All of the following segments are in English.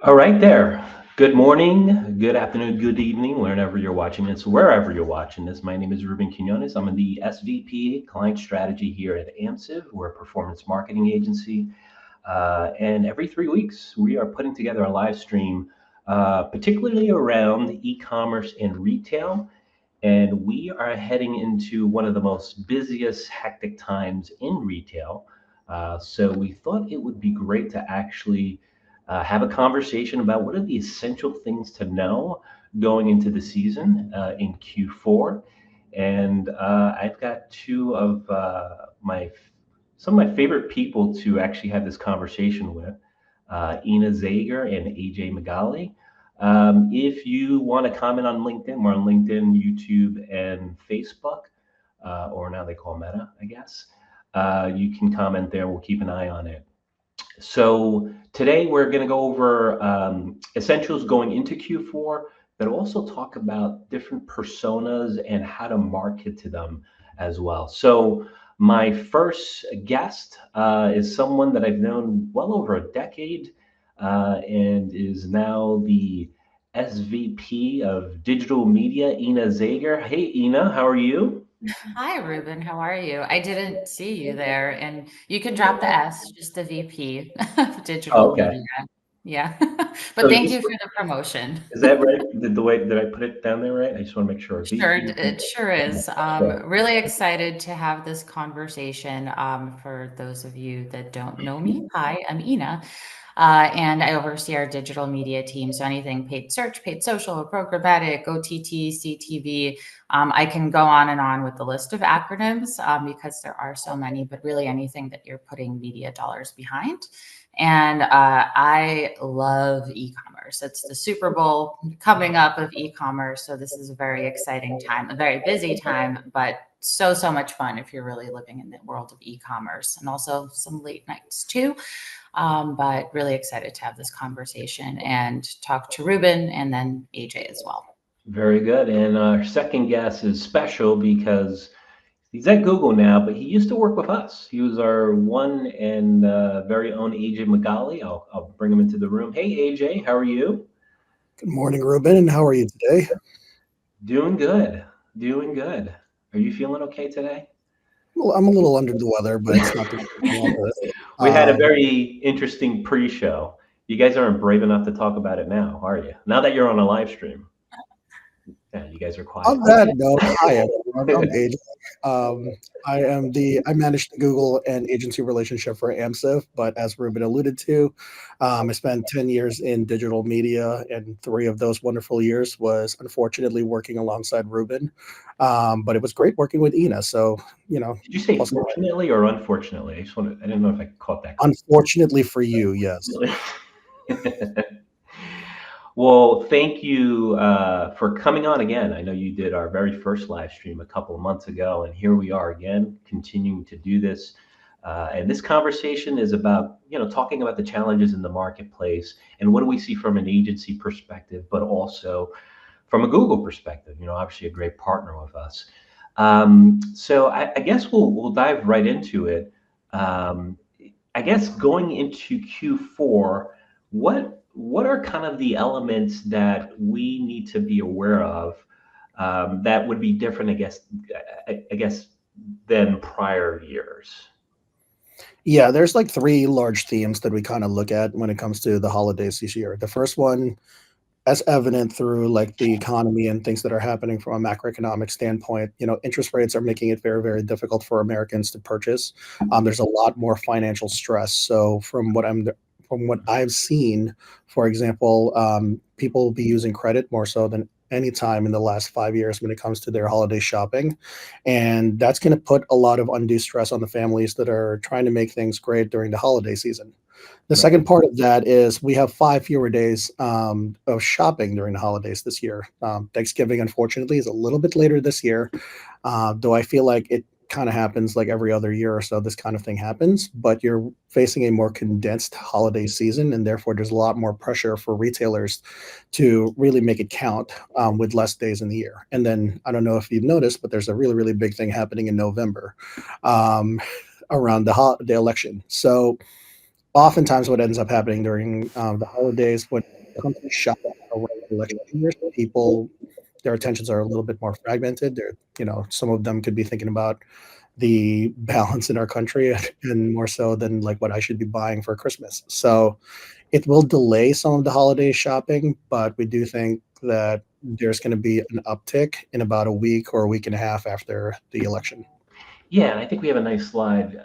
All right there. Good morning, good afternoon, good evening, wherever you're watching this, wherever you're watching this. My name is Ruben Quinones. I'm the SVP Client Strategy here at Amsive. We're a performance marketing agency. And every 3 weeks, we are putting together a live stream, particularly around e-commerce and retail. And we are heading into one of the most busiest, hectic times in retail. So we thought it would be great to actually have a conversation about what are the essential things to know going into the season in Q4. And I've got two of my some of my favorite people to actually have this conversation with, Ina Zeyger and AJ Magali. If you want to comment on LinkedIn, we're on LinkedIn, YouTube, and Facebook, or now they call Meta, I guess. You can comment there. We'll keep an eye on it. So today we're going to go over essentials going into Q4, but also talk about different personas and how to market to them as well. So my first guest is someone that I've known well over a decade and is now the SVP of digital media, Ina Zager. Hey, Ina, how are you? Hi, Ruben. How are you? I didn't see you there, and you can drop the S, just the VP of Oh, digital okay. media. Yeah. But So thank just you for the promotion. is that right? Did the way did I put it down there right? I just want to make sure. Sure, VP. it sure is. Okay. Really excited to have this conversation. For those of you that don't know me, hi, I'm Ina, and I oversee our digital media team. So anything paid search, paid social, programmatic, OTT, CTV. I can go on and on with the list of acronyms because there are so many, but really anything that you're putting media dollars behind. And I love e-commerce. It's the Super Bowl coming up of e-commerce. So this is a very exciting time, a very busy time, but so much fun if you're really living in the world of e-commerce, and also some late nights too. But really excited to have this conversation and talk to Ruben and then AJ as well. Very good. And our second guest is special because he's at Google now, but he used to work with us. He was our one and very own AJ Magali. I'll bring him into the room. Hey, AJ, how are you? Good morning, Ruben, and how are you today? Doing good. Doing good. Are you feeling okay today? Well, I'm a little under the weather, but it's not the We had a um, very interesting pre-show. You guys aren't brave enough to talk about it now, are you? Now that you're on a live stream. Yeah, you guys are on quiet. that note, hi everyone. I'm AJ. I manage the Google and agency relationship for Amsive, but as Ruben alluded to, I spent 10 years in digital media, and 3 of those wonderful years was unfortunately working alongside Ruben. But it was great working with Ina. So, you know, Did you say plus and fortunately or unfortunately? I didn't know if I caught that correct. unfortunately for you, yes. Really? Well, thank you for coming on again. I know you did our very first live stream a couple of months ago, and here we are again, continuing to do this. And this conversation is about, talking about the challenges in the marketplace and what do we see from an agency perspective, but also from a Google perspective. Obviously a great partner with us. So I guess we'll dive right into it. Um, I guess going into Q4, what are kind of the elements that we need to be aware of that would be different, I guess, than prior years? Yeah, there's like 3 large themes that we kind of look at when it comes to the holidays this year. The first one, as evident through like the economy and things that are happening from a macroeconomic standpoint, interest rates are making it very, very difficult for Americans to purchase. There's a lot more financial stress. So from what I've seen, for example, people will be using credit more so than any time in the last 5 years when it comes to their holiday shopping. And that's going to put a lot of undue stress on the families that are trying to make things great during the holiday season. The Right. second part of that is we have 5 fewer days of shopping during the holidays this year. Thanksgiving, unfortunately, is a little bit later this year, though I feel like it kind of happens like every other year or so. This kind of thing happens, but you're facing a more condensed holiday season, and therefore there's a lot more pressure for retailers to really make it count with less days in the year. And then I don't know if you've noticed, but there's a really, really big thing happening in November um, around the election. So oftentimes what ends up happening during the holidays when companies shop around election years, people their attentions are a little bit more fragmented. They're, some of them could be thinking about the balance in our country and more so than like what I should be buying for Christmas. So it will delay some of the holiday shopping, but we do think that there's going to be an uptick in about a week or a week and a half after the election. Yeah, and I think we have a nice slide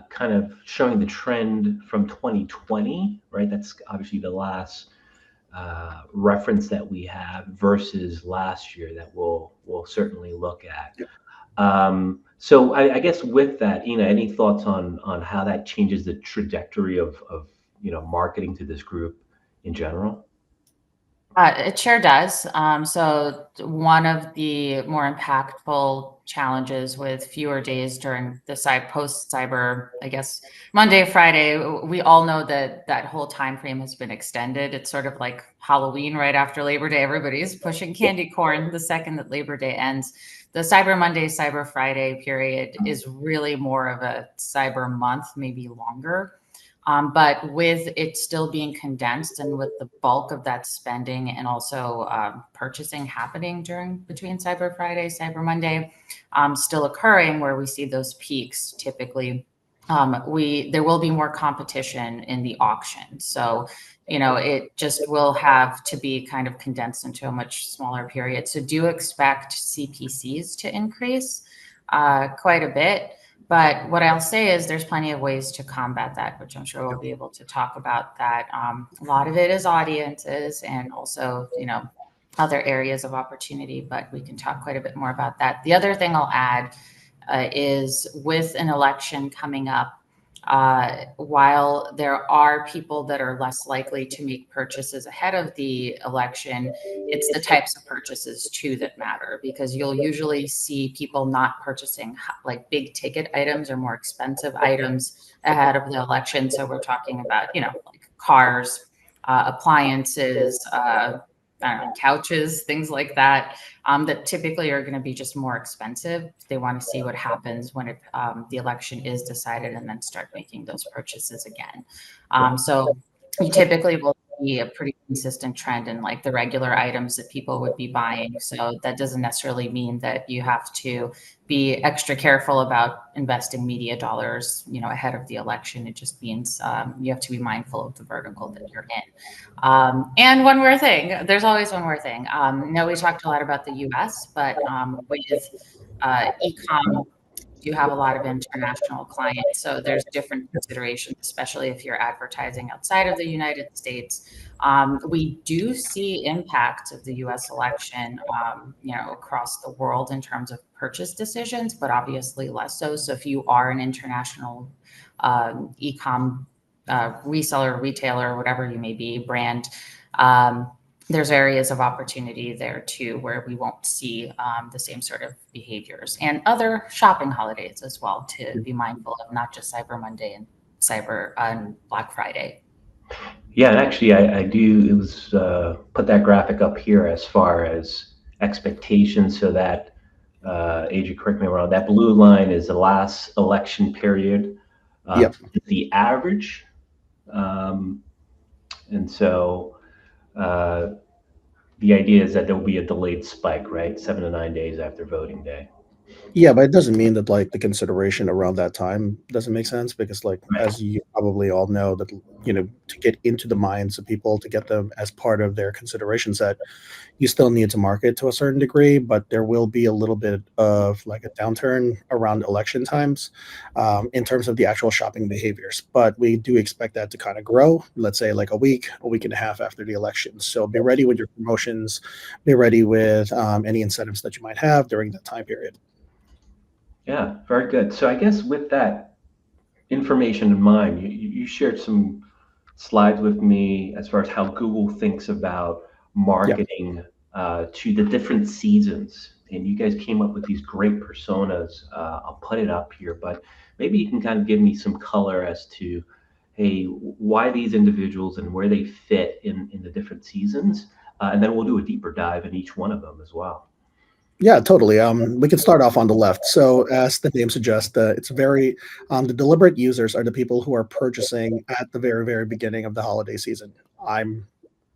kind of showing the trend from 2020, right? That's obviously the last reference that we have versus last year that we'll certainly look at. So I guess with that, any thoughts on how that changes the trajectory of marketing to this group in general? It sure does. So one of the more impactful challenges with fewer days during the post cyber, I guess Monday, Friday, we all know that that whole time frame has been extended. It's sort of like Halloween right after Labor Day. Everybody's pushing candy corn the second that Labor Day ends. The Cyber Monday, Cyber Friday period is really more of a cyber month, maybe longer. But with it still being condensed and with the bulk of that spending and also purchasing happening between Cyber Friday, Cyber Monday, still occurring where we see those peaks typically, there will be more competition in the auction. So, it just will have to be kind of condensed into a much smaller period. So do expect CPCs to increase quite a bit. But what I'll say is there's plenty of ways to combat that, which I'm sure we'll be able to talk about that. A lot of it is audiences and also, other areas of opportunity, but we can talk quite a bit more about that. The other thing I'll add is with an election coming up, while there are people that are less likely to make purchases ahead of the election, it's the types of purchases too that matter, because you'll usually see people not purchasing like big ticket items or more expensive items ahead of the election. So we're talking about, like cars, appliances, I don't know, couches, things like that, that typically are going to be just more expensive. They want to see what happens when the election is decided and then start making those purchases again. So you typically will see a pretty consistent trend in like the regular items that people would be buying. So that doesn't necessarily mean that you have to be extra careful about investing media dollars, ahead of the election. It just means you have to be mindful of the vertical that you're in. And one more thing, there's always one more thing. No, we talked a lot about the US, but with e-com, you have a lot of international clients. So there's different considerations, especially if you're advertising outside of the United States. We do see impacts of the US election, across the world in terms of purchase decisions, but obviously less so. So if you are an international e-com reseller, retailer, whatever you may be, brand, there's areas of opportunity there too, where we won't see the same sort of behaviors, and other shopping holidays as well to be mindful of, not just Cyber Monday and Black Friday. Yeah, and actually, I do. It was put that graphic up here as far as expectations, so that Adrian, correct me if I'm wrong. That blue line is the last election period. Yep. The average, and so the idea is that there will be a delayed spike, right? 7 to 9 days after voting day. Yeah, but it doesn't mean that like the consideration around that time doesn't make sense, because like as you probably all know that to get into the minds of people, to get them as part of their consideration set, you still need to market to a certain degree, but there will be a little bit of like a downturn around election times in terms of the actual shopping behaviors. But we do expect that to kind of grow, let's say like a week and a half after the election. So be ready with your promotions, be ready with any incentives that you might have during that time period. Yeah, very good. So I guess with that information in mind, you shared some slides with me as far as how Google thinks about Yeah. marketing to the different seasons. And you guys came up with these great personas. I'll put it up here, but maybe you can kind of give me some color as to, hey, why these individuals and where they fit in the different seasons. And then we'll do a deeper dive in each one of them as well. Yeah, totally. We can start off on the left. So, as the name suggests, it's very the deliberate users are the people who are purchasing at the very, very beginning of the holiday season. I'm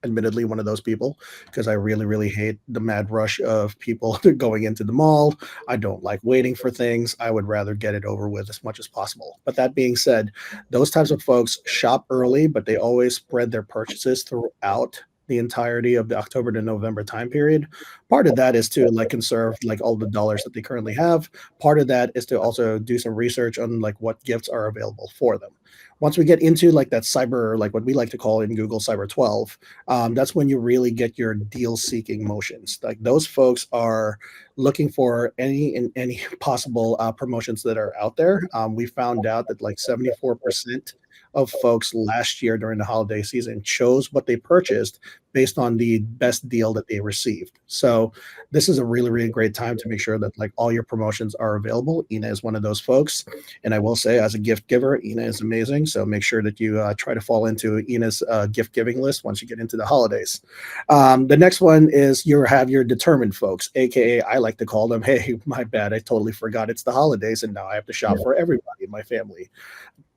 admittedly one of those people because I really, really hate the mad rush of people going into the mall. I don't like waiting for things. I would rather get it over with as much as possible. But that being said, those types of folks shop early, but they always spread their purchases throughout the entirety of the October to November time period. Part of that is to like conserve like all the dollars that they currently have. Part of that is to also do some research on like what gifts are available for them. Once we get into like that cyber, like what we like to call in Google Cyber 12, that's when you really get your deal seeking motions. Like those folks are looking for any possible promotions that are out there. We found out that like 74% of folks last year during the holiday season chose what they purchased based on the best deal that they received. So this is a really, really great time to make sure that like all your promotions are available. Ina is one of those folks. And I will say, as a gift giver, Ina is amazing. So make sure that you try to fall into Ina's gift giving list once you get into the holidays. The next one is you have your determined folks, aka I like to call them, hey, my bad, I totally forgot it's the holidays and now I have to shop for everybody in my family.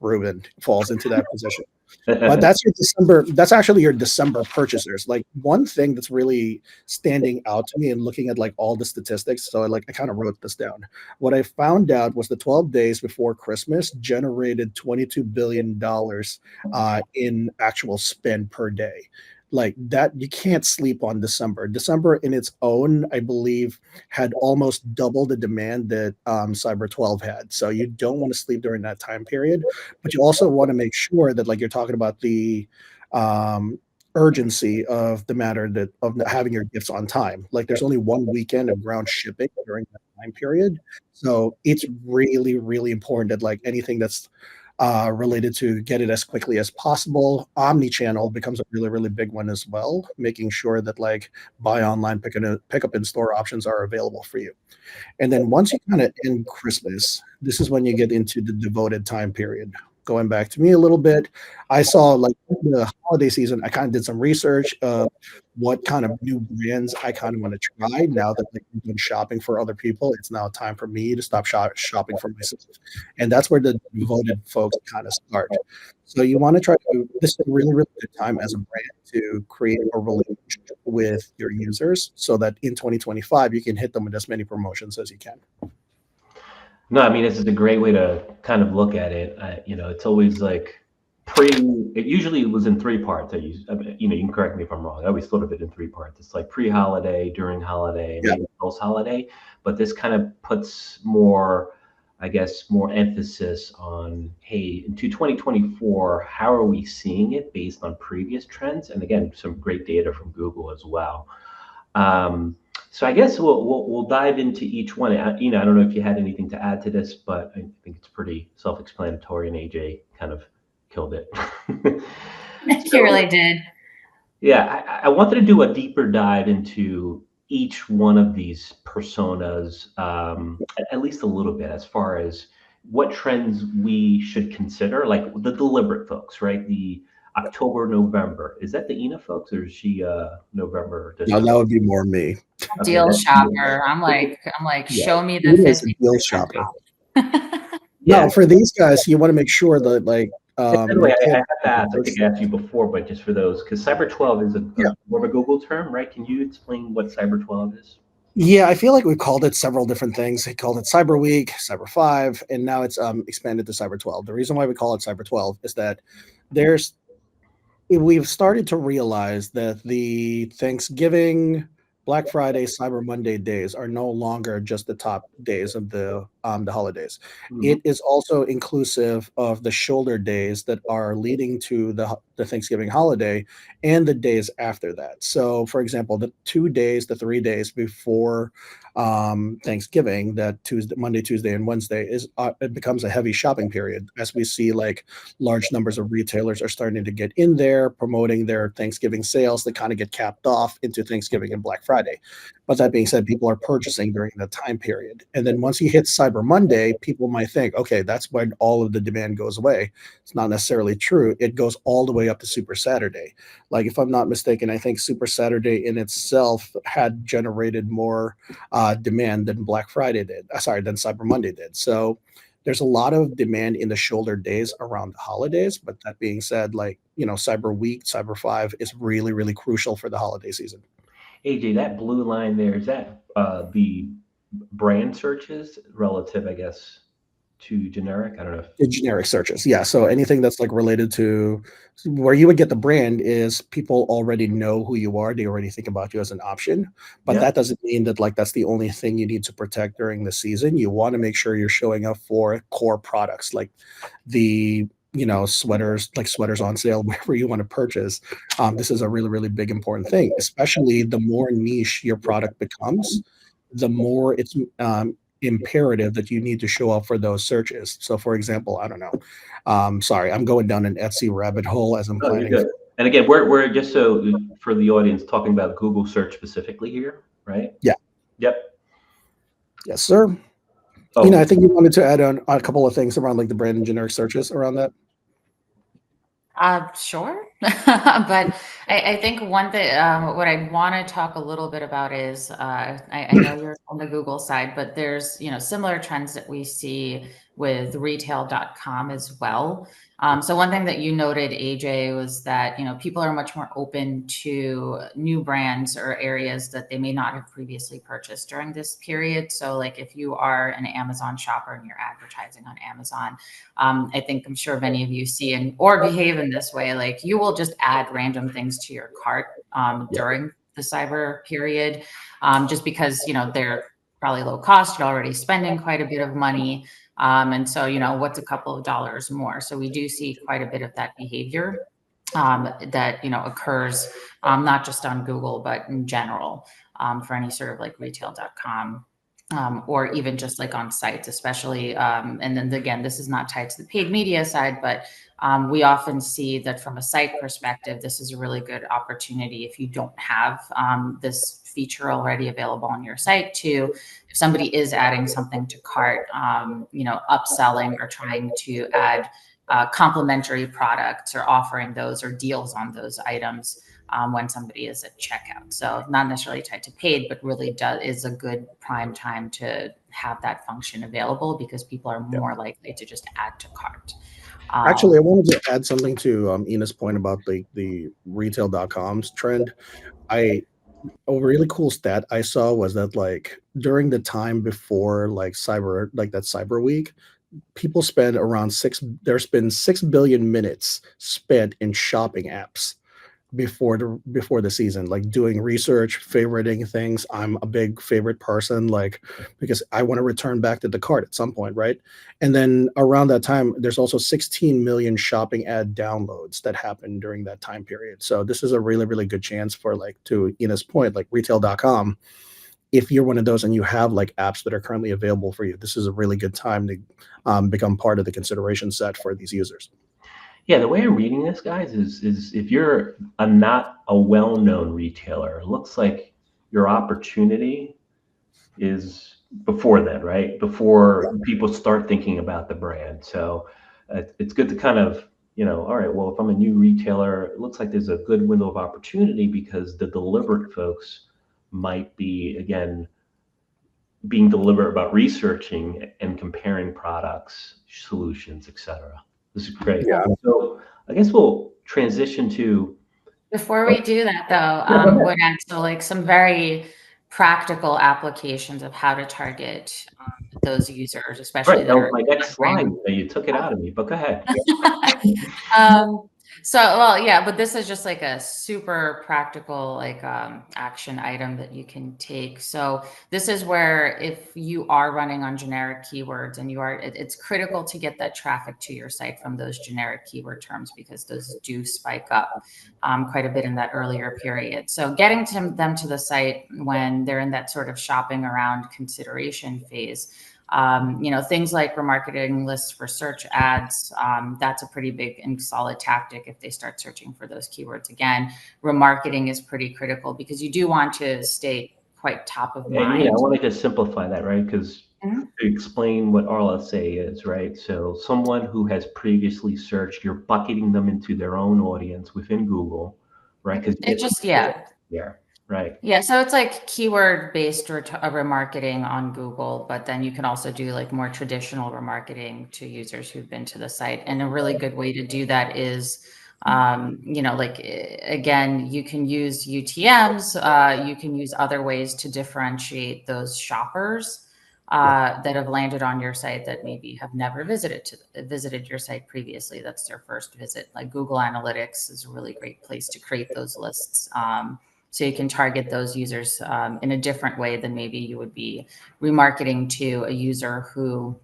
Ruben falls into that position. But that's your December. That's actually your December purchasers. Like one thing that's really standing out to me and looking at like all the statistics. So I kind of wrote this down. What I found out was the 12 days before Christmas generated $22 billion in actual spend per day. Like that, you can't sleep on December. December in its own, I believe, had almost double the demand that Cyber 12 had. So you don't want to sleep during that time period, but you also want to make sure that like you're talking about the um, urgency of the matter that of having your gifts on time. Like there's only one weekend of ground shipping during that time period, so it's really really important that like anything that's related to get it as quickly as possible. Omni-channel becomes a really, really big one as well, making sure that like buy online, pick up in store options are available for you. And then once you kind of end Christmas, this is when you get into the devoted time period. Going back to me a little bit, I saw like the holiday season, I kind of did some research of what kind of new brands I kind of want to try now that like, I've been shopping for other people. It's now time for me to stop shopping for myself. And that's where the devoted folks kind of start. So you want to try to, this is a really, really good time as a brand to create a relationship with your users so that in 2025, you can hit them with as many promotions as you can. No, I mean, this is a great way to kind of look at it. It's always like it usually was in three parts. You can correct me if I'm wrong. I always thought of it in three parts. It's like pre-holiday, during holiday, and Yeah. maybe post-holiday. But this kind of puts more, I guess, more emphasis on, hey, into 2024, how are we seeing it based on previous trends? And again, some great data from Google as well. Um, so I guess we'll dive into each one. I don't know if you had anything to add to this, but I think it's pretty self-explanatory, and AJ kind of killed it. He So really did. yeah, I wanted to do a deeper dive into each one of these personas, at least a little bit, as far as what trends we should consider, like the deliberate folks, right? The October, November. Is that the Ina folks, or is she November, Now December? that would be more me. Okay, Deal that's shopper. I'm like, yeah. show me the Ina is a 50% deal shopper. off. Yeah. No, for these guys, you want to make sure that like And by the way, your I kid. have to ask, I think I asked you before, but just for those, because Cyber 12 is Yeah. more of a Google term, right? Can you explain what Cyber 12 is? Yeah, I feel like we called it several different things. We called it Cyber Week, Cyber 5, and now it's expanded to Cyber 12. The reason why we call it Cyber 12 is that there's we've started to realize that the Thanksgiving, Black Friday, Cyber Monday days are no longer just the top days of the holidays. Mhm. It is also inclusive of the shoulder days that are leading to the Thanksgiving holiday and the days after that. So, for example, the 2 days, the 3 days before Thanksgiving, that Tuesday, Monday, Tuesday, and Wednesday is it becomes a heavy shopping period as we see like large numbers of retailers are starting to get in there promoting their Thanksgiving sales that kind of get capped off into Thanksgiving and Black Friday. Friday. But that being said, people are purchasing during that time period. And then once you hit Cyber Monday, people might think, okay, that's when all of the demand goes away. It's not necessarily true. It goes all the way up to Super Saturday. Like, if I'm not mistaken, I think Super Saturday in itself had generated more demand than Black Friday did. Sorry, than Cyber Monday did. So there's a lot of demand in the shoulder days around the holidays. But that being said, like, Cyber Week, Cyber 5 is really, really crucial for the holiday season. AJ, that blue line there, is that the brand searches relative, I guess, to generic? I don't know if The generic searches, yeah. So anything that's like related to where you would get the brand is people already know who you are. They already think about you as an option. But yeah. that doesn't mean that like that's the only thing you need to protect during the season. You want to make sure you're showing up for core products like the sweaters on sale wherever you want to purchase. This is a really, really big important thing, especially the more niche your product becomes, the more it's imperative that you need to show up for those searches. So for example, I don't know. Sorry, I'm going down an Etsy rabbit hole as I'm Oh, you're planning. good. And again, we're just so for the audience talking about Google search specifically here, right? Yeah. Yep. Yes, sir. Oh, I think you wanted to add on a couple of things around like the brand and generic searches around that. Sure. But I think one thing, what I want to talk a little bit about is, I know you're on the Google side, but there's, similar trends that we see with retail.com as well. So one thing that you noted, AJ, was that, people are much more open to new brands or areas that they may not have previously purchased during this period. So like if you are an Amazon shopper and you're advertising on Amazon, I'm sure many of you see or behave in this way, like you will just add random things to your cart during the cyber period, just because, they're probably low cost, you're already spending quite a bit of money. And so, what's a couple of dollars more? So we do see quite a bit of that behavior that, occurs not just on Google, but in general for any sort of like retail.com. Or even just like on sites, especially. And then again, this is not tied to the paid media side, but we often see that from a site perspective, this is a really good opportunity if you don't have this feature already available on your site to, if somebody is adding something to cart, upselling or trying to add complementary products or offering those or deals on those items. When somebody is at checkout. So not necessarily tied to paid, but really is a good prime time to have that function available because people are more likely to just add to cart. Actually, I wanted to add something to Ina's point about the retail.com's trend. A really cool stat I saw was that like during the time before like that cyber week, people spend around there's been 6 billion minutes spent in shopping apps before the season, like doing research, favoriting things. I'm a big favorite person, like because I want to return back to the cart at some point, right? And then around that time, there's also 16 million shopping ad downloads that happened during that time period. So this is a really, really good chance for, like, to Ina's point, like retail.com. If you're one of those and you have like apps that are currently available for you, this is a really good time to become part of the consideration set for these users. yeah. The way I'm reading this, guys, is if you're not a well-known retailer, it looks like your opportunity is before then, right? Before people start thinking about the brand. So it's good to kind of, all right, well, if I'm a new retailer, it looks like there's a good window of opportunity because the deliberate folks might be, again, being deliberate about researching and comparing products, solutions, etc. This is great. Yeah. So I guess we'll transition to. Before we do that, though, would add so like some very practical applications of how to target those users, especially Right, that that was are my next slide. You took it out of me, but go ahead. Well, yeah, but this is just like a super practical, like action item that you can take. So this is where if you are running on generic keywords and it's critical to get that traffic to your site from those generic keyword terms because those do spike up quite a bit in that earlier period. So getting them to the site when they're in that sort of shopping around consideration phase Things like remarketing lists for search ads. That's a pretty big and solid tactic if they start searching for those keywords. Again, remarketing is pretty critical because you do want to stay quite top of mind. And I want to just simplify that, right? Because Mhm. to explain what RLSA is, right? So someone who has previously searched, you're bucketing them into their own audience within Google, right? Because It just, yeah. Right. Yeah, so it's like keyword-based remarketing on Google, but then you can also do like more traditional remarketing to users who've been to the site. And a really good way to do that is, again, you can use UTMs, you can use other ways to differentiate those shoppers that have landed on your site that maybe have never visited your site previously. That's their first visit. Like Google Analytics is a really great place to create those lists. So you can target those users in a different way than maybe you would be remarketing to a user who,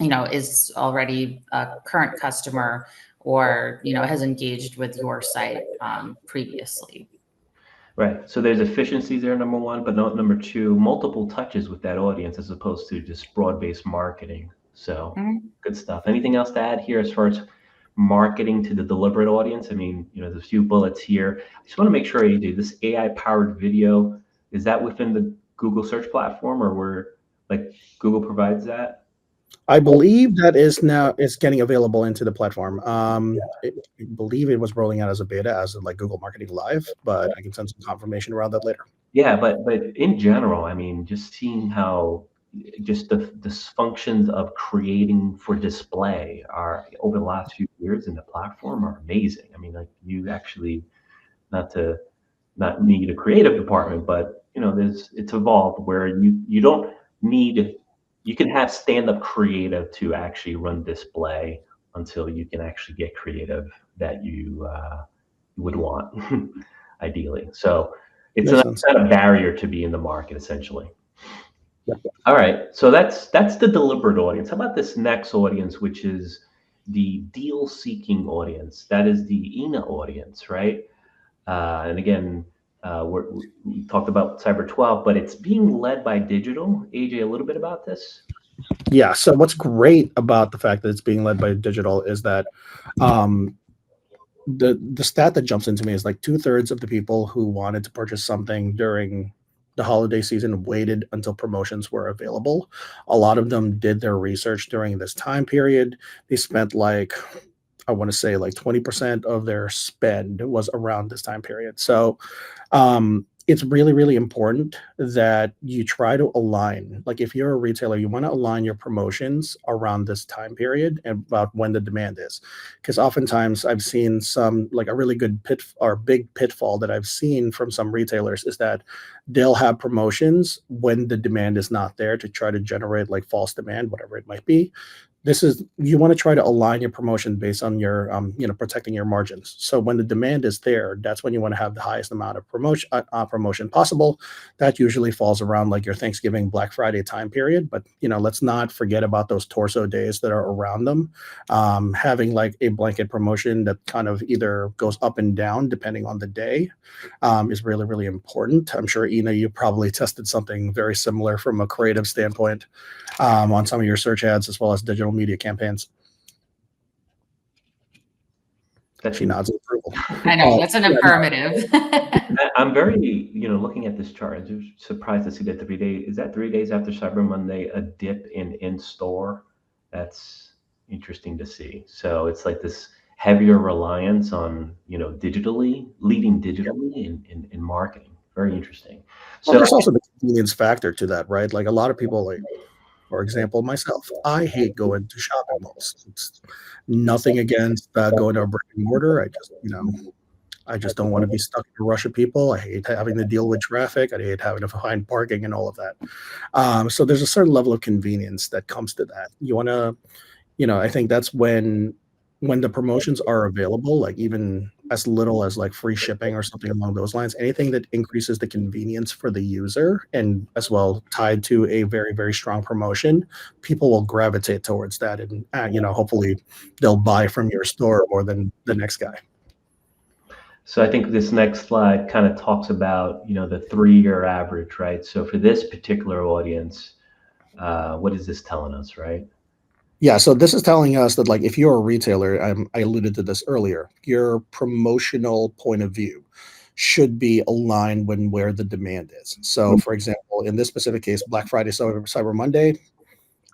is already a current customer or, has engaged with your site previously. Right. So there's efficiencies there, number one, but number two, multiple touches with that audience as opposed to just broad-based marketing. So good stuff. Anything else to add here as far as marketing to the deliberate audience? I mean, there's a few bullets here. I just want to make sure you do this AI-powered video. Is that within the Google search platform or where like Google provides that? I believe that is getting available into the platform. I believe it was rolling out as a beta as like Google Marketing Live, but I can send some confirmation around that later. Yeah, but in general, I mean, just seeing how just the dysfunctions of creating for display are over the last few years in the platform are amazing. I mean, like you actually, not need a creative department, but it's evolved where you don't need, you can have stand-up creative to actually run display until you can actually get creative that you would want ideally. So it's Makes sense. not a barrier to be in the market essentially. Yep. All right, so that's the deliberate audience. How about this next audience, which is the deal-seeking audience? That is the ENA audience, right? And again, we talked about Cyber 12, but it's being led by digital. AJ, a little bit about this? Yeah. So what's great about the fact that it's being led by digital is that the stat that jumps into me is like 2/3 of the people who wanted to purchase something during the holiday season waited until promotions were available. A lot of them did their research during this time period. They spent like, I want to say like 20% of their spend was around this time period. So it's really, really important that you try to align. Like if you're a retailer, you want to align your promotions around this time period and about when the demand is. Because oftentimes I've seen some like a really good big pitfall that I've seen from some retailers is that they'll have promotions when the demand is not there to try to generate like false demand, whatever it might be. You want to try to align your promotion based on your protecting your margins. So when the demand is there, that's when you want to have the highest amount of promotion possible. That usually falls around like your Thanksgiving, Black Friday time period. But let's not forget about those torso days that are around them. Having like a blanket promotion that kind of either goes up and down depending on the day is really, really important. I'm sure Ina, you probably tested something very similar from a creative standpoint on some of your search ads as well as digital media campaigns. She nods approval. I know, that's an affirmative. I'm very, looking at this chart, I'm surprised to see that 3 days, is that 3 days after Cyber Monday, a dip in store? That's interesting to see. So it's like this heavier reliance on, leading digitally in marketing. Very interesting. So there's also the convenience factor to that, right? Like a lot of people, like, for example, myself, I hate going to shopping malls. It's nothing against going to a brick and mortar. I just don't want to be stuck in a rush of people. I hate having to deal with traffic. I hate having to find parking and all of that. So there's a certain level of convenience that comes to that. You want to, I think that's when the promotions are available, like even as little as like free shipping or something along those lines, anything that increases the convenience for the user and as well tied to a very, very strong promotion, people will gravitate towards that. And, hopefully they'll buy from your store more than the next guy. So I think this next slide kind of talks about, the 3-year average, right? So for this particular audience, What is this telling us, right? Yeah, so this is telling us that like if you're a retailer, I alluded to this earlier, your promotional point of view should be aligned with where the demand is. So, for example, in this specific case, Black Friday, Cyber Monday,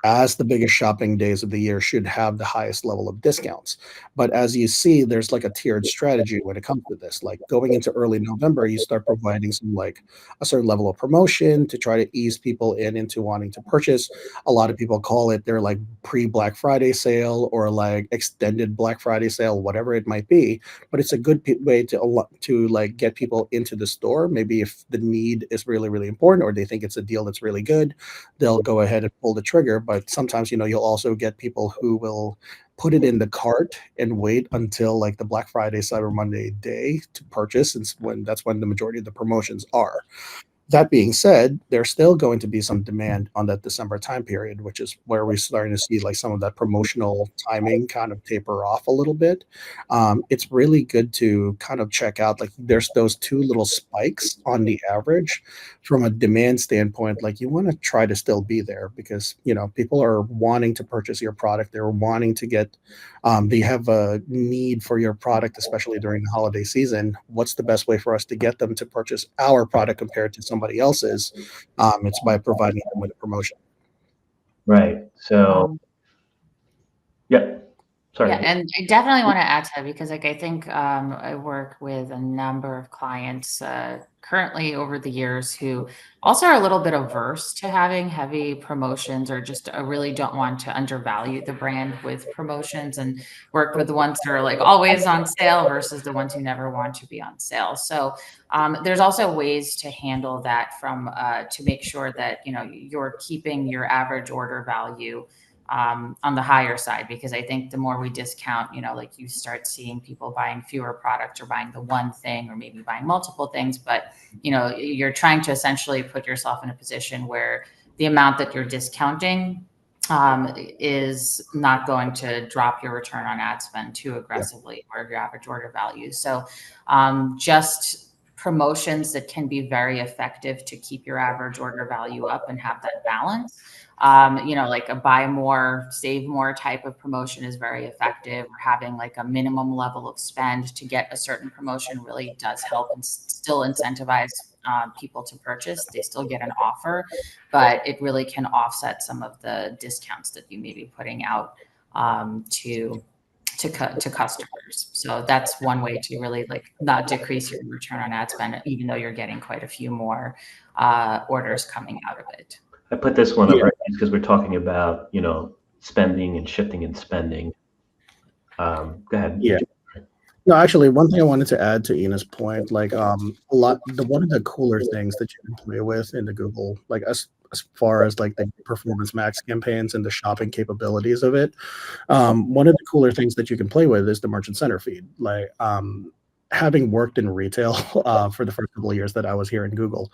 as the biggest shopping days of the year should have the highest level of discounts. But as you see, there's like a tiered strategy when it comes to this. Like going into early November, you start providing some like a certain level of promotion to try to ease people into wanting to purchase. A lot of people call it their like pre-Black Friday sale or like extended Black Friday sale, whatever it might be. But it's a good way to like get people into the store. Maybe if the need is really, really important or they think it's a deal that's really good, they'll go ahead and pull the trigger. But sometimes, you'll also get people who will put it in the cart and wait until like the Black Friday, Cyber Monday day to purchase. And that's when the majority of the promotions are. That being said, there's still going to be some demand on that December time period, which is where we're starting to see like some of that promotional timing kind of taper off a little bit. It's really good to kind of check out like there's those two little spikes on the average from a demand standpoint. Like you want to try to still be there because people are wanting to purchase your product. They're wanting to get they have a need for your product, especially during the holiday season. What's the best way for us to get them to purchase our product compared to somebody else's? It's by providing them with a promotion. Right. So, Um, yeah. Sorry. Yeah, and I definitely want to add to that because, like, I think I work with a number of clients currently over the years who also are a little bit averse to having heavy promotions or just really don't want to undervalue the brand with promotions, and work with the ones that are like always on sale versus the ones who never want to be on sale. So there's also ways to handle that from to make sure that you're keeping your average order value on the higher side, because I think the more we discount, like you start seeing people buying fewer products or buying the one thing or maybe buying multiple things. But, you're trying to essentially put yourself in a position where the amount that you're discounting is not going to drop your return on ad spend too aggressively or your average order value. So just promotions that can be very effective to keep your average order value up and have that balance. Like a buy more, save more type of promotion is very effective. Or having like a minimum level of spend to get a certain promotion really does help and still incentivize people to purchase. They still get an offer, but it really can offset some of the discounts that you may be putting out to customers. So that's one way to really like not decrease your return on ad spend, even though you're getting quite a few more orders coming out of it. I put this one up Yeah. right because we're talking about, spending and shifting and spending. Go ahead. Yeah. No, actually, one thing I wanted to add to Ina's point, like one of the cooler things that you can play with in the Google, like as far as like the performance max campaigns and the shopping capabilities of it, one of the cooler things that you can play with is the merchant center feed. Like having worked in retail for the first couple of years that I was here in Google,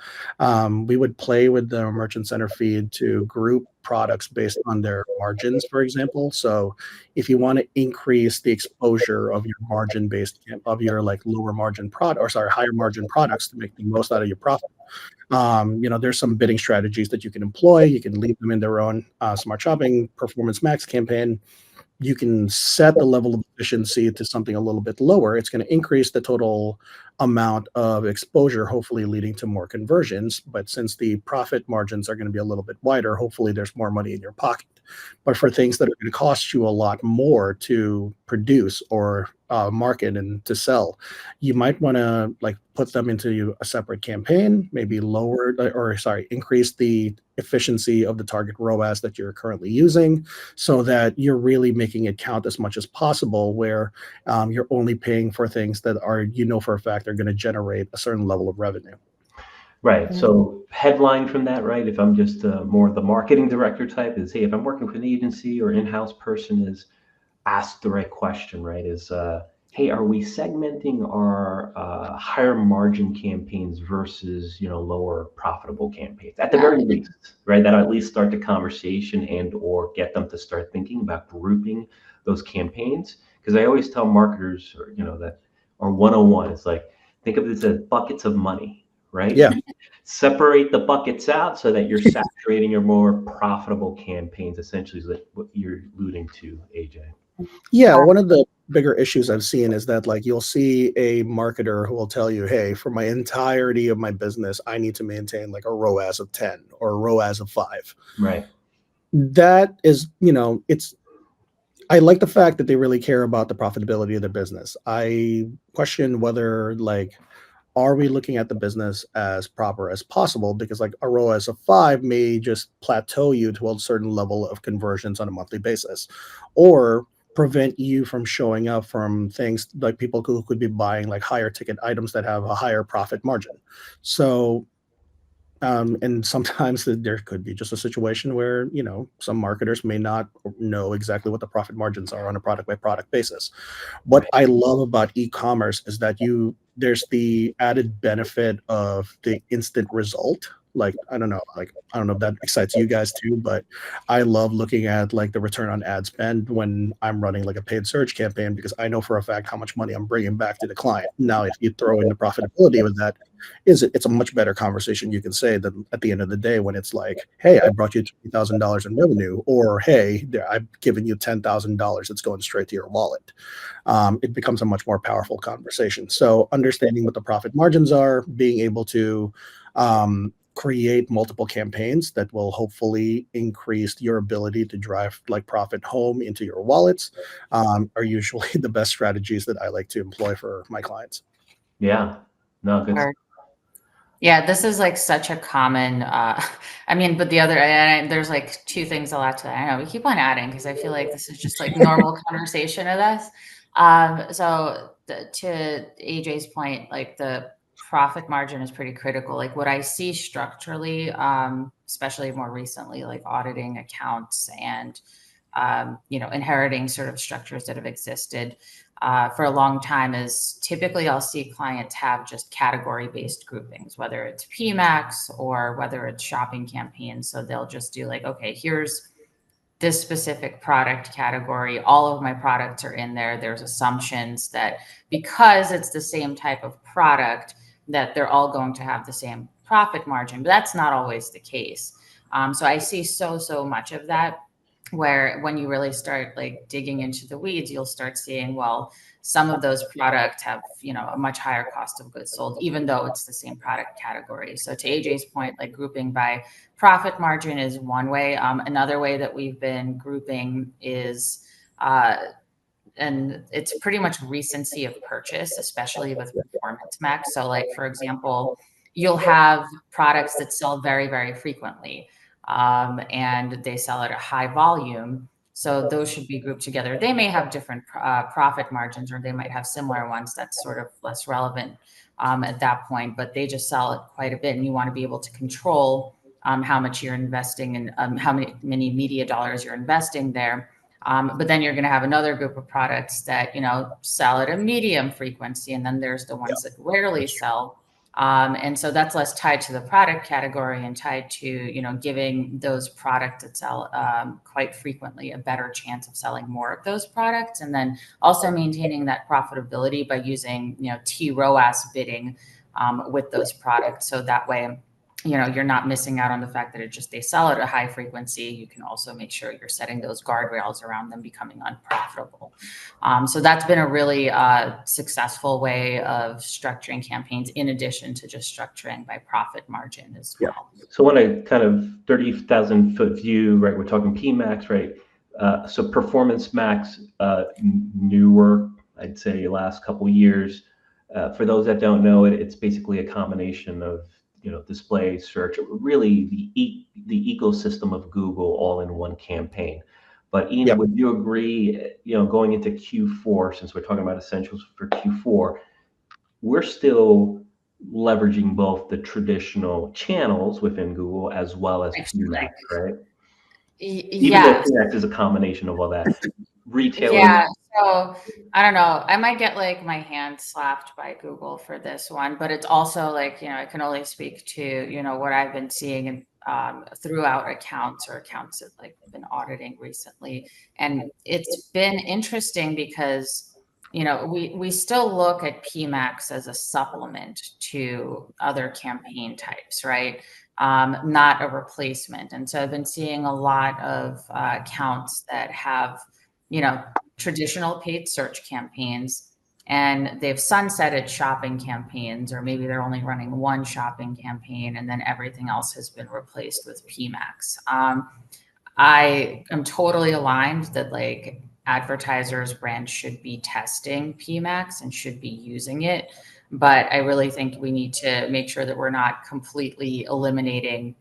we would play with the merchant center feed to group products based on their margins, for example. So if you want to increase the exposure of your margin based of your like lower margin product or sorry, higher margin products to make the most out of your profit, there's some bidding strategies that you can employ. You can leave them in their own smart shopping performance max campaign. You can set the level of efficiency to something a little bit lower. It's going to increase the total amount of exposure, hopefully leading to more conversions. But since the profit margins are going to be a little bit wider, hopefully there's more money in your pocket. But for things that are going to cost you a lot more to produce or market and to sell, you might want to like put them into a separate campaign, maybe increase the efficiency of the target ROAS that you're currently using so that you're really making it count as much as possible, where you're only paying for things that are, for a fact, are going to generate a certain level of revenue. Right. So headline from that, right? If I'm just more the marketing director type, is hey, if I'm working for an agency or in-house person, is ask the right question, right? Is hey, are we segmenting our higher margin campaigns versus lower profitable campaigns at the very least, right? That'll at least start the conversation and or get them to start thinking about grouping those campaigns. Because I always tell marketers, that or 101, it's like think of this as buckets of money, right? Yeah. Separate the buckets out so that you're saturating your more profitable campaigns, essentially, is what you're alluding to, AJ. Yeah, one of the bigger issues I've seen is that like you'll see a marketer who will tell you, "Hey, for my entirety of my business, I need to maintain like a ROAS of 10 or a ROAS of 5." Right. That is, it's I like the fact that they really care about the profitability of the business. I question whether like are we looking at the business as proper as possible, because like a ROAS of 5 may just plateau you to a certain level of conversions on a monthly basis, or prevent you from showing up from things like people who could be buying like higher ticket items that have a higher profit margin. So and sometimes there could be just a situation where some marketers may not know exactly what the profit margins are on a product by product basis. What Right. I love about e-commerce is that there's the added benefit of the instant result. Like I don't know if that excites you guys too, but I love looking at like the return on ad spend when I'm running like a paid search campaign, because I know for a fact how much money I'm bringing back to the client. Now, if you throw in the profitability with that, it's a much better conversation you can say than at the end of the day when it's like, hey, I brought you $20,000 in revenue, or hey, I've given you $10,000 that's going straight to your wallet. It becomes a much more powerful conversation. So understanding what the profit margins are, being able to create multiple campaigns that will hopefully increase your ability to drive like profit home into your wallets are usually the best strategies that I like to employ for my clients. Yeah. No, good. Yeah, this is like such a common, I mean, but the other, and there's like two things I'll add to that. I know we keep on adding because I feel like this is just like normal conversation of this. To AJ's point, like the profit margin is pretty critical. Like what I see structurally, especially more recently, like auditing accounts and, inheriting sort of structures that have existed for a long time is typically I'll see clients have just category-based groupings, whether it's PMAX or whether it's shopping campaigns. So they'll just do like, okay, here's this specific product category. All of my products are in there. There's assumptions that because it's the same type of product, that they're all going to have the same profit margin, but that's not always the case. So I see so much of that, where when you really start like digging into the weeds, you'll start seeing, well, some of those products have, a much higher cost of goods sold, even though it's the same product category. So to AJ's point, like grouping by profit margin is one way. Another way that we've been grouping is, and it's pretty much recency of purchase, especially with Performance Max. So like, for example, you'll have products that sell very, very frequently, and they sell at a high volume. So those should be grouped together. They may have different profit margins, or they might have similar ones. That's sort of less relevant at that point, but they just sell it quite a bit. And you want to be able to control how much you're investing and how many media dollars you're investing there. But then you're going to have another group of products that, sell at a medium frequency. And then there's the ones that rarely sell. And so that's less tied to the product category and tied to, giving those products that sell quite frequently a better chance of selling more of those products. And then also maintaining that profitability by using, TROAS bidding with those products. So that way, you're not missing out on the fact that they sell at a high frequency. You can also make sure you're setting those guardrails around them becoming unprofitable. So that's been a really successful way of structuring campaigns, in addition to just structuring by profit margin as well. So on a kind of 30,000-foot view, right, we're talking PMAX, right? So Performance Max, newer, I'd say last couple years. For those that don't know it, it's basically a combination of display, search, really the ecosystem of Google all in one campaign. But Ina, Yep. would you agree, going into Q4, since we're talking about essentials for Q4, we're still leveraging both the traditional channels within Google as well as PMAX, right? Even though PMAX is a combination of all that. Retailers. Yeah. So I don't know. I might get like my hand slapped by Google for this one, but it's also like, I can only speak to, what I've been seeing in, throughout accounts or accounts that like I've been auditing recently. And it's been interesting because we still look at PMAX as a supplement to other campaign types, right? Not a replacement. And so I've been seeing a lot of accounts that have, traditional paid search campaigns, and they've sunsetted shopping campaigns, or maybe they're only running one shopping campaign, and then everything else has been replaced with PMAX. I am totally aligned that like advertisers, brands should be testing PMAX and should be using it. But I really think we need to make sure that we're not completely eliminating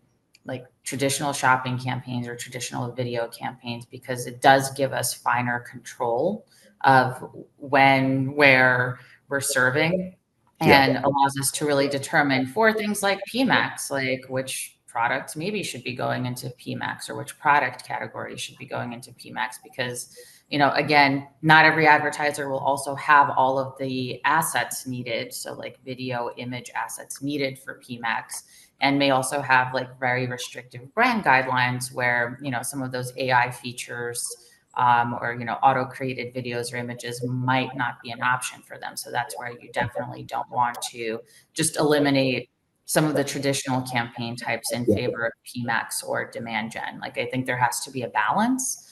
like traditional shopping campaigns or traditional video campaigns, because it does give us finer control of when, where we're serving, and allows us to really determine for things like PMAX, like which product maybe should be going into PMAX or which product category should be going into PMAX. Because, again, not every advertiser will also have all of the assets needed. So like video, image assets needed for PMAX, and may also have like very restrictive brand guidelines where, some of those AI features or auto created videos or images might not be an option for them. So that's where you definitely don't want to just eliminate some of the traditional campaign types in favor of PMAX or demand gen. Like, I think there has to be a balance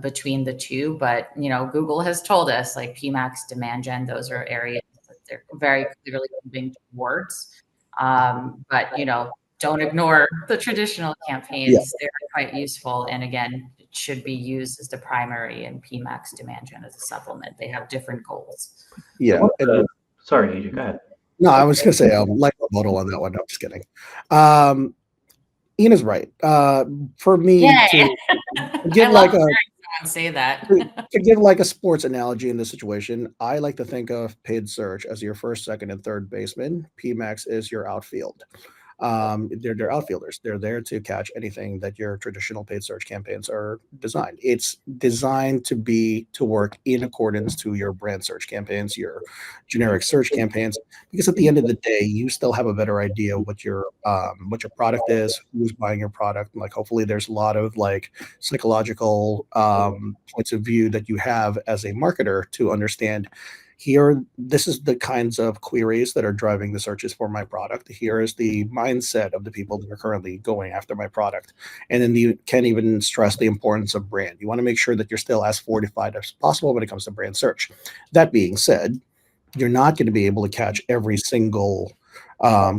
between the two, but Google has told us like PMAX, demand gen, those are areas that they're very clearly moving towards. But don't ignore the traditional campaigns. They're quite useful. And again, it should be used as the primary, and PMAX, demand gen as a supplement. They have different goals. Yeah. Sorry, AJ, go ahead. No, I was going to say, like a model on that one. No, I'm just kidding. Ina's right. For me, to give like a say that to give like a sports analogy in this situation, I like to think of paid search as your first, second, and third baseman. PMAX is your outfield. They're outfielders. They're there to catch anything that your traditional paid search campaigns are designed. It's designed to work in accordance to your brand search campaigns, your generic search campaigns, because at the end of the day, you still have a better idea what your product is, who's buying your product. Like, hopefully there's a lot of like psychological points of view that you have as a marketer to understand. Here, this is the kinds of queries that are driving the searches for my product. Here is the mindset of the people that are currently going after my product. And then you can even stress the importance of brand. You want to make sure that you're still as fortified as possible when it comes to brand search. That being said, you're not going to be able to catch every single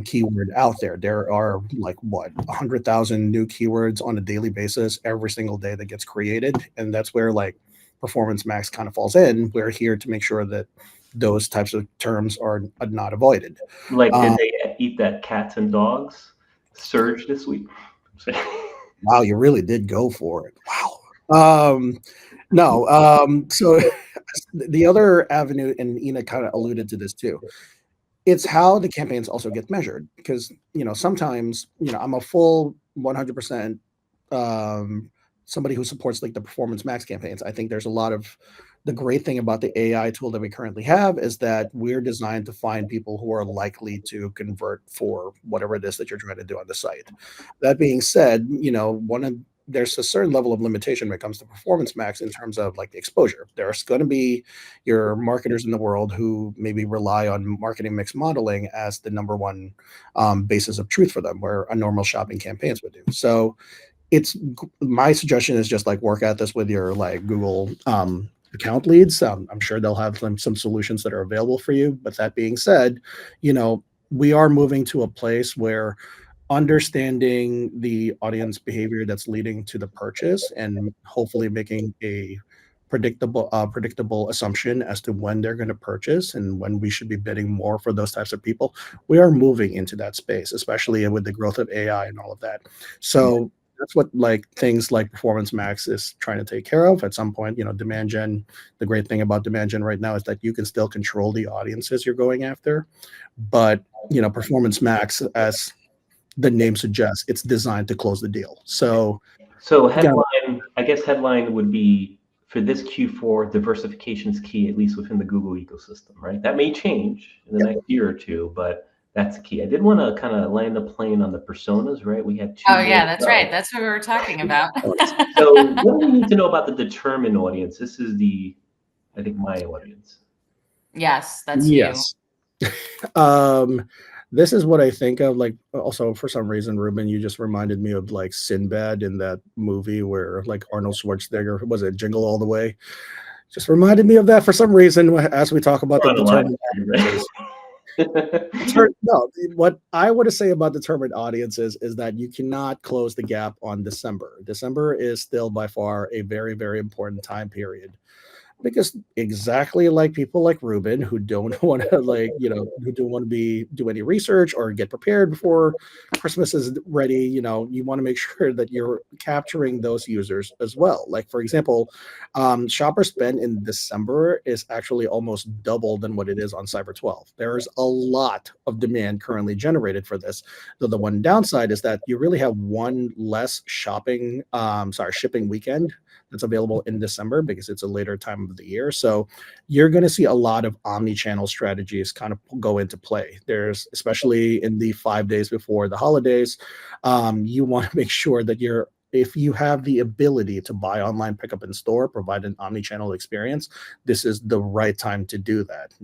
keyword out there. There are like 100,000 new keywords on a daily basis every single day that gets created. And that's where like Performance Max kind of falls in. We're here to make sure that those types of terms are not avoided. Like, did they eat that cats and dogs surge this week? Wow, you really did go for it. Wow. No. So the other avenue, and Ina kind of alluded to this too, it's how the campaigns also get measured. Because, sometimes, I'm a full 100% somebody who supports like the Performance Max campaigns. I think there's a lot of the great thing about the AI tool that we currently have is that we're designed to find people who are likely to convert for whatever it is that you're trying to do on the site. That being said, there's a certain level of limitation when it comes to Performance Max in terms of like the exposure. There's going to be your marketers in the world who maybe rely on marketing mix modeling as the number one basis of truth for them, where a normal shopping campaigns would do. So my suggestion is just like work at this with your like Google account leads. I'm sure they'll have some solutions that are available for you. But that being said, we are moving to a place where understanding the audience behavior that's leading to the purchase and hopefully making a predictable assumption as to when they're going to purchase and when we should be bidding more for those types of people. We are moving into that space, especially with the growth of AI and all of that. So that's what like things like Performance Max is trying to take care of. At some point, demand gen, the great thing about demand gen right now is that you can still control the audiences you're going after. But, Performance Max, as the name suggests, it's designed to close the deal. So headline, I guess headline would be, for this Q4, diversification is key, at least within the Google ecosystem, right? That may change in the next year or two, but that's the key. I did want to kind of land the plane on the personas, right? We had two. Oh yeah, that's right. That's what we were talking about. So what do we need to know about the determined audience? This is I think my audience. Yes, that's Yes. This is what I think of. Like, also for some reason, Ruben, you just reminded me of like Sinbad in that movie where like Arnold Schwarzenegger, was it Jingle All the Way? Just reminded me of that for some reason as we talk about the determined audiences. No, what I want to say about determined audiences is that you cannot close the gap on December. December is still by far a very, very important time period, because exactly like people like Ruben who don't want to who don't want to do any research or get prepared before Christmas is ready, you want to make sure that you're capturing those users as well. Like for example, shopper spend in December is actually almost double than what it is on Cyber 12. There's a lot of demand currently generated for this. Though the one downside is that you really have one less shipping weekend that's available in December because it's a later time of the year. So you're going to see a lot of omni-channel strategies kind of go into play. There's, especially in the 5 days before the holidays, you want to make sure that if you have the ability to buy online, pick up in store, provide an omni-channel experience, this is the right time to do that.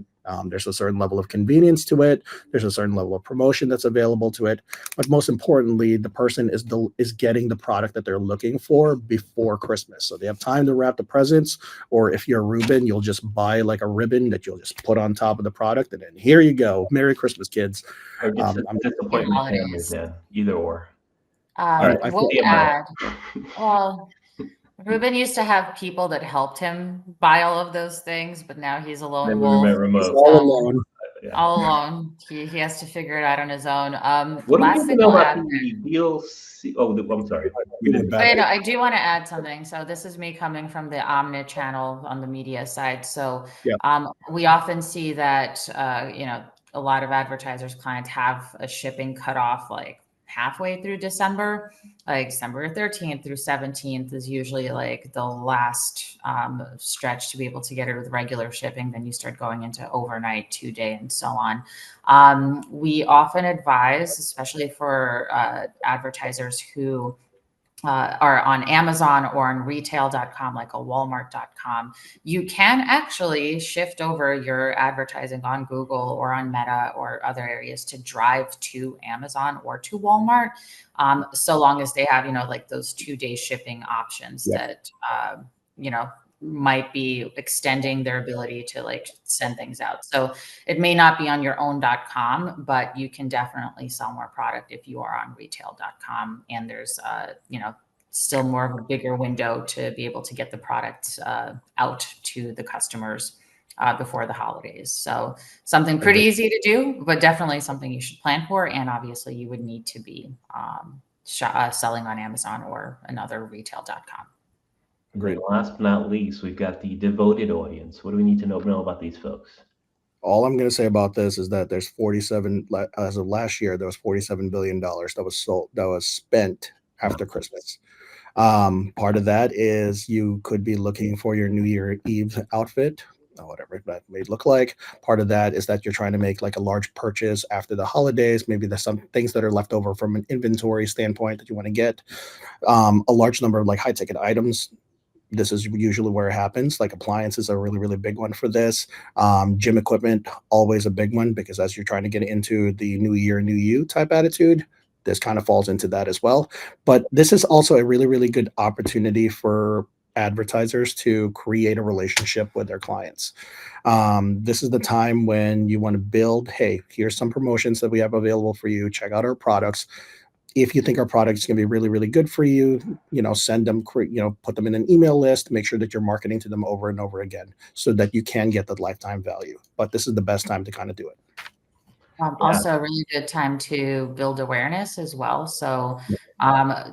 There's a certain level of convenience to it. There's a certain level of promotion that's available to it. But most importantly, the person is getting the product that they're looking for before Christmas. So they have time to wrap the presents, or if you're Ruben, you'll just buy like a ribbon that you'll just put on top of the product, and then here you go. Merry Christmas, kids. Or disappoint my families, then. Either or. All right. We'll add, well, Ruben used to have people that helped him buy all of those things, but now he's a lone wolf. He's all alone. All alone. He has to figure it out on his own. What do you know about the DLC? Oh, I'm sorry. I do want to add something. So this is me coming from the omni-channel on the media side. So we often see that a lot of advertisers, clients have a shipping cutoff like halfway through December, like December 13th through 17th is usually like the last stretch to be able to get it with regular shipping. Then you start going into overnight, 2-day, and so on. We often advise, especially for advertisers who are on Amazon or on retail.com, like a walmart.com, you can actually shift over your advertising on Google or on Meta or other areas to drive to Amazon or to Walmart, so long as they have, like those 2-day shipping options that, might be extending their ability to like send things out. So it may not be on your own .com, but you can definitely sell more product if you are on retail.com, and there's still more of a bigger window to be able to get the product out to the customers before the holidays. So something pretty easy to do, but definitely something you should plan for. And obviously you would need to be selling on Amazon or another retail.com. Great. Last but not least, we've got the devoted audience. What do we need to know about these folks? All I'm going to say about this is that there's 47, as of last year, there was $47 billion that was spent after Christmas. Part of that is you could be looking for your New Year Eve outfit, or whatever that may look like. Part of that is that you're trying to make like a large purchase after the holidays. Maybe there's some things that are left over from an inventory standpoint that you want to get. A large number of like high ticket items. This is usually where it happens. Like appliances are a really, really big one for this. Gym equipment, always a big one, because as you're trying to get into the new year, new you type attitude, this kind of falls into that as well. But this is also a really, really good opportunity for advertisers to create a relationship with their clients. This is the time when you want to build, hey, here's some promotions that we have available for you. Check out our products. If you think our product is going to be really, really good for you, send them, put them in an email list, make sure that you're marketing to them over and over again so that you can get that lifetime value. But this is the best time to kind of do it. Also a really good time to build awareness as well. So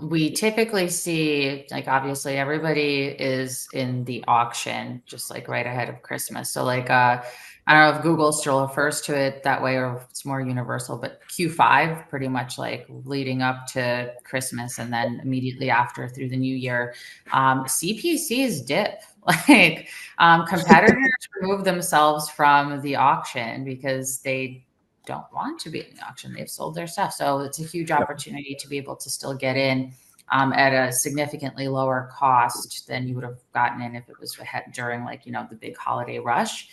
we typically see, like, obviously everybody is in the auction just like right ahead of Christmas. So like, I don't know if Google still refers to it that way or if it's more universal, but Q5 pretty much like leading up to Christmas and then immediately after through the new year, CPCs dip. Like competitors remove themselves from the auction because they don't want to be in the auction. They've sold their stuff. So it's a huge opportunity to be able to still get in at a significantly lower cost than you would have gotten in if it was during like, the big holiday rush.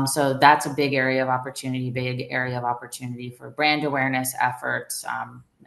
So that's a big area of opportunity for brand awareness efforts.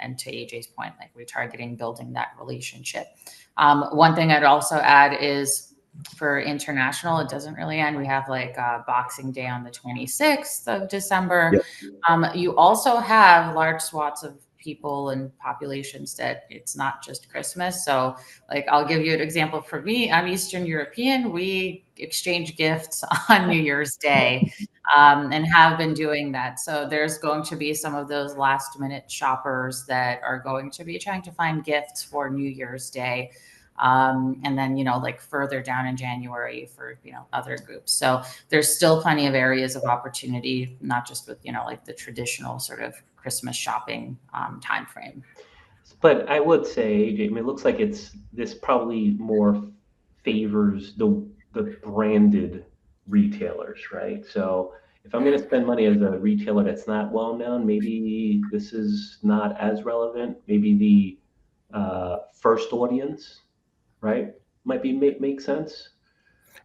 And to AJ's point, like retargeting, building that relationship. One thing I'd also add is for international, it doesn't really end. We have like Boxing Day on the 26th of December. Yep. You also have large swaths of people and populations that it's not just Christmas. So like, I'll give you an example for me. I'm Eastern European. We exchange gifts on New Year's Day and have been doing that. So there's going to be some of those last minute shoppers that are going to be trying to find gifts for New Year's Day. And then, like further down in January for, other groups. So there's still plenty of areas of opportunity, not just with, like the traditional sort of Christmas shopping timeframe. But I would say, Jamie, it looks like this probably more favors the branded retailers, right? So if I'm going to spend money as a retailer that's not well known, maybe this is not as relevant. Maybe the first audience, right, might be make sense.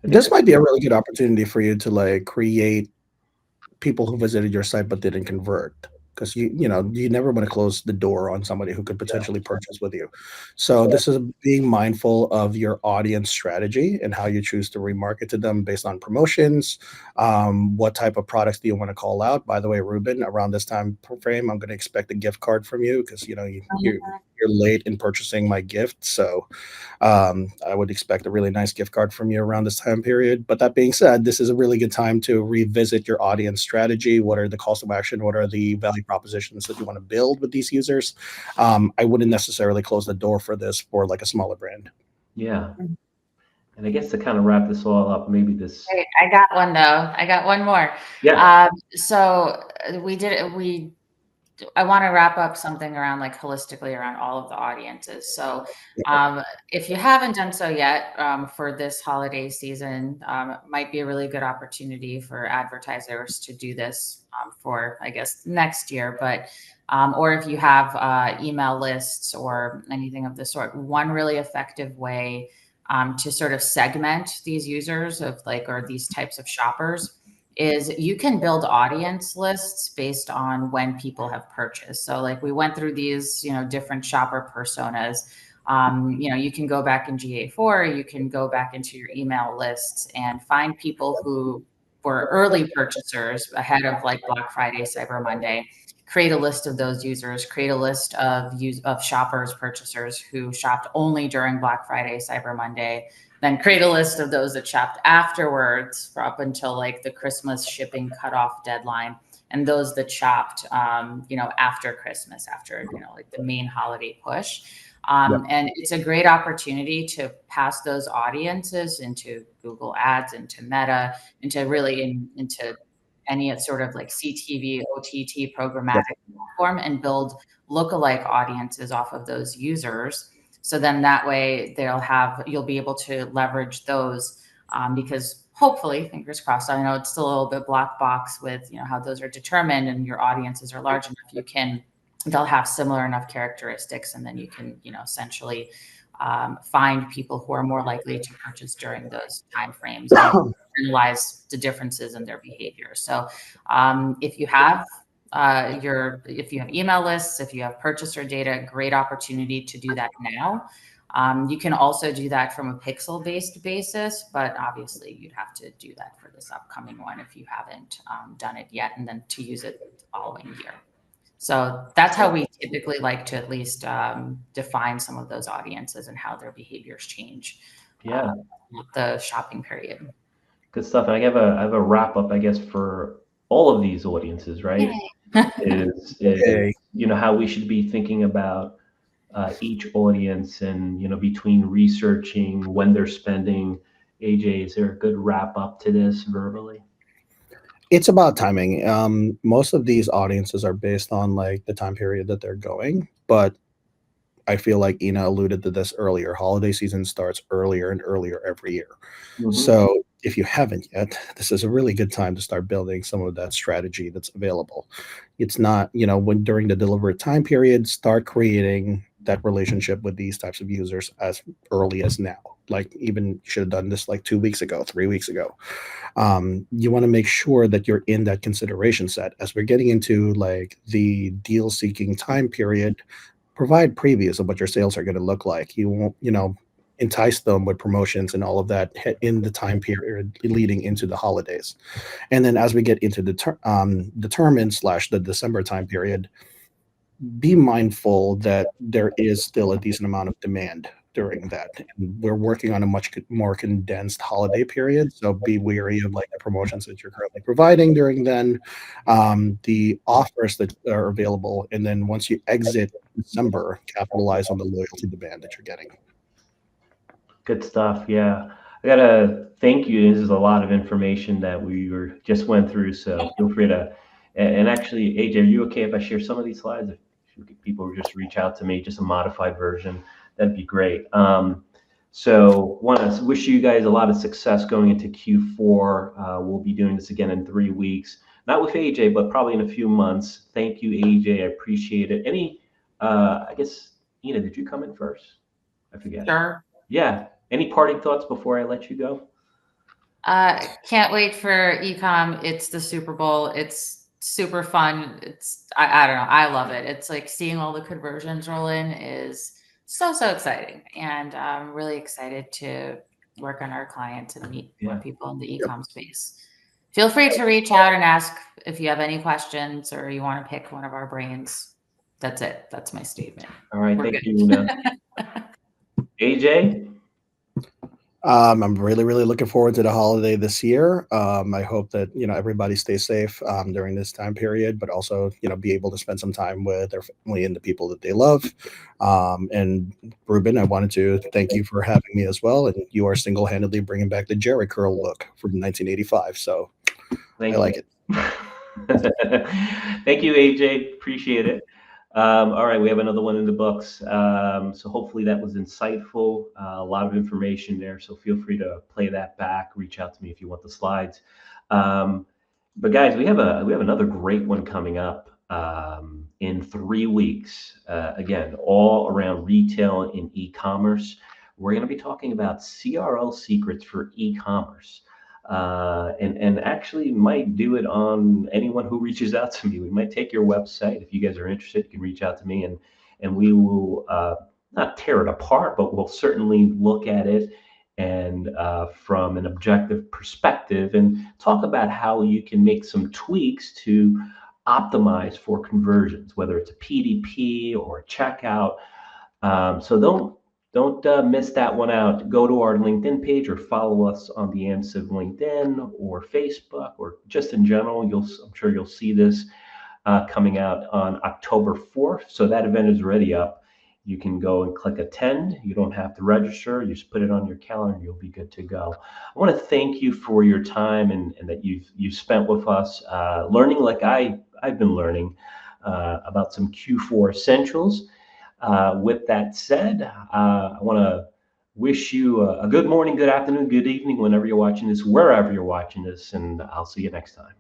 This might be a really good opportunity for you to like create people who visited your site but didn't convert, because you never want to close the door on somebody who could potentially purchase with you. So this is being mindful of your audience strategy and how you choose to remarket to them based on promotions. What type of products do you want to call out? By the way, Ruben, around this time frame, I'm going to expect a gift card from you because you're late in purchasing my gift. So I would expect a really nice gift card from you around this time period. But that being said, this is a really good time to revisit your audience strategy. What are the calls of action? What are the value propositions that you want to build with these users? I wouldn't necessarily close the door for this for like a smaller brand. Yeah. And I guess to kind of wrap this all up, maybe this. Wait, I got one though. I got one more. Yeah. So I want to wrap up something around like holistically around all of the audiences. So if you haven't done so yet for this holiday season, might be a really good opportunity for advertisers to do this for, I guess, next year. But or if you have email lists or anything of the sort, one really effective way to sort of segment these users or these types of shoppers is you can build audience lists based on when people have purchased. So like we went through these, different shopper personas. You can go back in GA4, you can go back into your email lists and find people who were early purchasers ahead of like Black Friday, Cyber Monday. Create a list of those users, create a list of shoppers, purchasers who shopped only during Black Friday, Cyber Monday, then create a list of those that shopped afterwards for up until like the Christmas shipping cutoff deadline, and those that shopped, after Christmas, after, like the main holiday push. And it's a great opportunity to pass those audiences into Google Ads, into Meta, into any sort of like CTV, OTT programmatic platform, and build lookalike audiences off of those users. So then that way you'll be able to leverage those because hopefully, fingers crossed, I know it's still a little bit black box with, how those are determined, and your audiences are large enough, they'll have similar enough characteristics, and then you can, essentially find people who are more likely to purchase during those timeframes and analyze the differences in their behavior. So if you have email lists, if you have purchaser data, great opportunity to do that now. You can also do that from a pixel-based basis, but obviously you'd have to do that for this upcoming one if you haven't done it yet, and then to use it the following year. So that's how we typically like to at least define some of those audiences and how their behaviors change. The shopping period. Good stuff. And I have a wrap up, I guess, for all of these audiences, right? is how we should be thinking about each audience, and between researching when they're spending. AJ, is there a good wrap up to this verbally? It's about timing. Most of these audiences are based on like the time period that they're going, but I feel like Ina alluded to this earlier. Holiday season starts earlier and earlier every year. Mm-hmm. So if you haven't yet, this is a really good time to start building some of that strategy that's available. It's not, when during the deliberate time period, start creating that relationship with these types of users as early as now. Like even should have done this like 2 weeks ago, 3 weeks ago. You want to make sure that you're in that consideration set as we're getting into like the deal seeking time period. Provide previews of what your sales are going to look like. You won't, entice them with promotions and all of that in the time period leading into the holidays. And then as we get into the determined / the December time period, be mindful that there is still a decent amount of demand during that. And we're working on a much more condensed holiday period, so be wary of like the promotions that you're currently providing during then, the offers that are available, and then once you exit December, capitalize on the loyalty demand that you're getting. Good stuff. Yeah. I gotta thank you. This is a lot of information that just went through. So feel free to, and actually, AJ, are you okay if I share some of these slides? If people just reach out to me, just a modified version, that'd be great. So want to wish you guys a lot of success going into Q4. We'll be doing this again in 3 weeks, not with AJ, but probably in a few months. Thank you, AJ. I appreciate it. I guess, Ina, did you come in first? I forget. Sure. Yeah. Any parting thoughts before I let you go? Can't wait for eCom. It's the Super Bowl. It's super fun. I don't know. I love it. It's like seeing all the conversions roll in is so exciting. And I'm really excited to work on our clients and meet more people in the eCom space. Feel free to reach out and ask if you have any questions or you want to pick one of our brains. That's it. That's my statement. All right. Thank you, Ina. AJ? I'm really looking forward to the holiday this year. I hope that everybody stays safe during this time period, but also be able to spend some time with their family and the people that they love. And Ruben, I wanted to thank you for having me as well. And you are single-handedly bringing back the Jerry curl look from 1985. So I like it. Thank you, AJ. Appreciate it. All right, we have another one in the books. So hopefully that was insightful. A lot of information there. So feel free to play that back. Reach out to me if you want the slides. But guys, we have another great one coming up in 3 weeks. Again, all around retail and e-commerce. We're going to be talking about CRL secrets for e-commerce. And actually might do it on anyone who reaches out to me. We might take your website. If you guys are interested, you can reach out to me and we will not tear it apart, but we'll certainly look at it and from an objective perspective and talk about how you can make some tweaks to optimize for conversions, whether it's a PDP or a checkout. So don't miss that one out. Go to our LinkedIn page or follow us on the Amsive LinkedIn or Facebook or just in general. I'm sure you'll see this coming out on October 4th. So that event is already up. You can go and click attend. You don't have to register. You just put it on your calendar. You'll be good to go. I want to thank you for your time and that you've spent with us learning like I've been learning about some Q4 essentials. With that said, I want to wish you a good morning, good afternoon, good evening, whenever you're watching this, wherever you're watching this, and I'll see you next time.